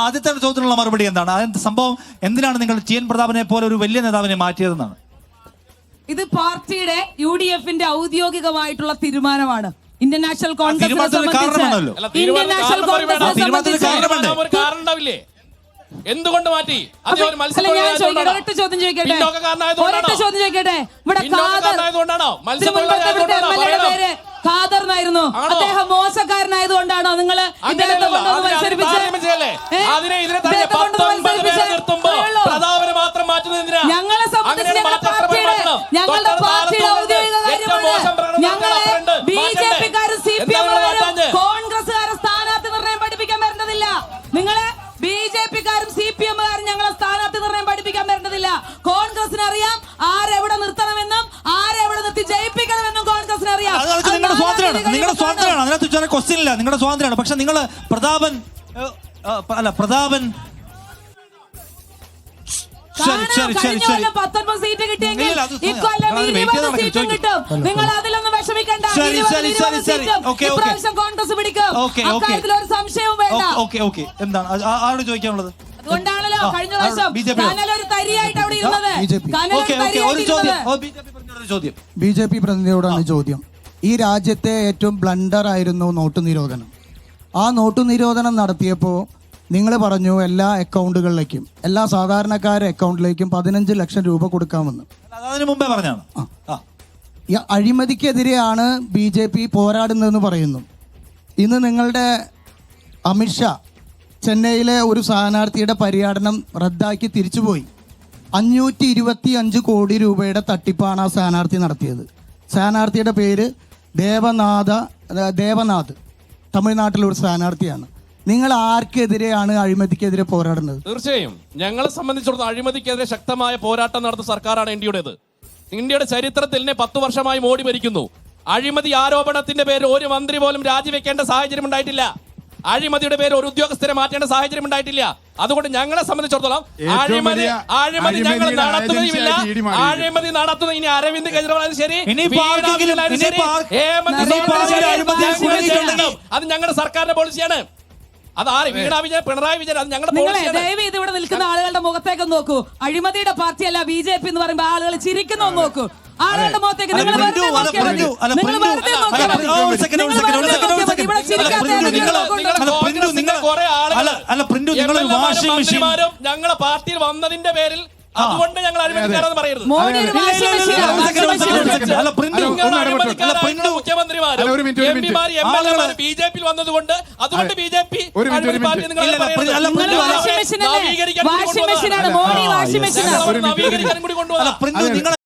ആദ്യത്തെ ചോദ്യത്തിനുള്ള മറുപടി എന്താണ്? അതിന്റെ സംഭവം എന്തിനാണ് നിങ്ങൾ ടി.എൻ. പ്രതാപനെ പോലെ ഒരു വലിയ നേതാവിനെ മാറ്റിയതെന്നാണ്? ഇത് പാർട്ടിയുടെ UDF-ന്റെ ഔദ്യോഗികമായിട്ടുള്ള തീരുമാനമാണ്. ഇന്ത്യൻ നാഷണൽ കോൺഗ്രസ് എന്തുകൊണ്ട് മാറ്റി? ഒരൊറ്റ ചോദ്യം ചോദിക്കട്ടെ, ഇവിടെ ഖാദർ എന്നായിരുന്നു, അദ്ദേഹം മോശക്കാരനായതുകൊണ്ടാണോ നിങ്ങൾ ഇദ്ദേഹത്തെ കൊണ്ടുവന്ന് മത്സരിപ്പിച്ചത്? ഞങ്ങളെ സംബന്ധിച്ച് ഞങ്ങളുടെ പാർട്ടിയുടെ ഔദ്യോഗിക കാര്യമാണ്. ഞങ്ങളെ BJP-ക്കാരും CPM-കാരും കോൺഗ്രസ്സുകാരും സ്ഥാനാർത്ഥി നിർണയം പഠിപ്പിക്കാൻ വരേണ്ടതില്ല. നിങ്ങളെ BJP-ക്കാരും CPM-കാരും ഞങ്ങളെ സ്ഥാനാർത്ഥി നിർണയം പഠിപ്പിക്കാൻ വരേണ്ടതില്ല. കോൺഗ്രസിന് അറിയാം ആരെവിടെ നിർത്തണമെന്നും ആരെവിടെ നിർത്തി ജയിപ്പിക്കണമെന്നും കോൺഗ്രസിന് അറിയാം. നിങ്ങളുടെ സ്വാതന്ത്ര്യമാണ്, അതിനകത്ത് ക്വസ്റ്റ്യൻ ഇല്ല, നിങ്ങളുടെ സ്വാതന്ത്ര്യമാണ്. പക്ഷെ നിങ്ങൾ പ്രതാപൻ സീറ്റ് കിട്ടിയെങ്കിൽ ഇക്കൊല്ലം 20 സീറ്റും കിട്ടും. നിങ്ങൾ അതിലൊന്നും വിഷമിക്കണ്ട. ഇപ്രാവശ്യം കോൺഗ്രസ് പിടിക്കും, അക്കാര്യത്തിൽ ഒരു സംശയവും വേണ്ട. എന്താണ് ആരോട് ചോദിക്കാനുള്ളത്? അതുകൊണ്ടാണല്ലോ കഴിഞ്ഞ പ്രാവശ്യം കനലൊരു തരിയായിട്ട് അവിടെ ഇരുന്നത്. BJP പ്രതിനിധിയോടാണ് ചോദ്യം. ഈ രാജ്യത്തെ ഏറ്റവും ബ്ലണ്ടർ ആയിരുന്നു നോട്ട് നിരോധനം. ആ നോട്ട് നിരോധനം നടത്തിയപ്പോൾ നിങ്ങൾ പറഞ്ഞു എല്ലാ അക്കൗണ്ടുകളിലേക്കും, എല്ലാ സാധാരണക്കാരുടെ അക്കൗണ്ടിലേക്കും 15 ലക്ഷം രൂപ കൊടുക്കാമെന്ന്. അതിന് മുമ്പേ പറഞ്ഞാണ്. ഈ അഴിമതിക്കെതിരെയാണ് BJP പോരാടുന്നതെന്ന് പറയുന്നു. ഇന്ന് നിങ്ങളുടെ അമിത്ഷാ ചെന്നൈയിലെ ഒരു സ്ഥാനാർത്ഥിയുടെ പര്യടനം റദ്ദാക്കി തിരിച്ചുപോയി. 525 കോടി രൂപയുടെ തട്ടിപ്പാണ് ആ സ്ഥാനാർത്ഥി നടത്തിയത്. സ്ഥാനാർത്ഥിയുടെ പേര് ദേവനാഥ്, തമിഴ്നാട്ടിലൊരു സ്ഥാനാർത്ഥിയാണ്. നിങ്ങൾ ആർക്കെതിരെയാണ് അഴിമതിക്കെതിരെ പോരാടുന്നത്? തീർച്ചയായും ഞങ്ങളെ സംബന്ധിച്ചിടത്തോളം അഴിമതിക്കെതിരെ ശക്തമായ പോരാട്ടം നടത്തുന്ന സർക്കാരാണ് ഇന്ത്യയുടേത്. ഇന്ത്യയുടെ ചരിത്രത്തിൽ 10 വർഷമായി മോഡി ഭരിക്കുന്നു. അഴിമതി ആരോപണത്തിന്റെ പേരിൽ ഒരു മന്ത്രി പോലും രാജിവെക്കേണ്ട സാഹചര്യം ഉണ്ടായിട്ടില്ല. അഴിമതിയുടെ പേര് ഒരു ഉദ്യോഗസ്ഥരെ മാറ്റേണ്ട സാഹചര്യം ഉണ്ടായിട്ടില്ല. അതുകൊണ്ട് ഞങ്ങളെ സംബന്ധിച്ചിടത്തോളം അഴിമതി ഞങ്ങൾ നടത്തുകയുമില്ല. അഴിമതി നടത്തുന്ന ഇനി അരവിന്ദ് കെജ്രിവാളും ശരി, അത് ഞങ്ങളുടെ സർക്കാരിന്റെ പോളിസിയാണ്. അത് ആര് പിണറായി വിജയൻ, അത് ഞങ്ങളുടെ ദയവ് ഇത് ഇവിടെ നിൽക്കുന്ന ആളുകളുടെ മുഖത്തേക്ക് നോക്കൂ. അഴിമതിയുടെ പാർട്ടിയല്ല BJP എന്ന് പറയുമ്പോൾ ആളുകൾ ചിരിക്കുന്നു നോക്കൂ. ആളുകളുടെ മുഖത്തേക്ക് നിങ്ങൾ ഞങ്ങളെ പാർട്ടിയിൽ വന്നതിന്റെ പേരിൽ അതുകൊണ്ട് ഞങ്ങൾ അഴിമതിക്കാരെന്ന് പറയരുത്. മുഖ്യമന്ത്രിമാരും MP-മാരും MLA-മാരും BJP വന്നതുകൊണ്ട് അതുകൊണ്ട് BJP നിങ്ങളെ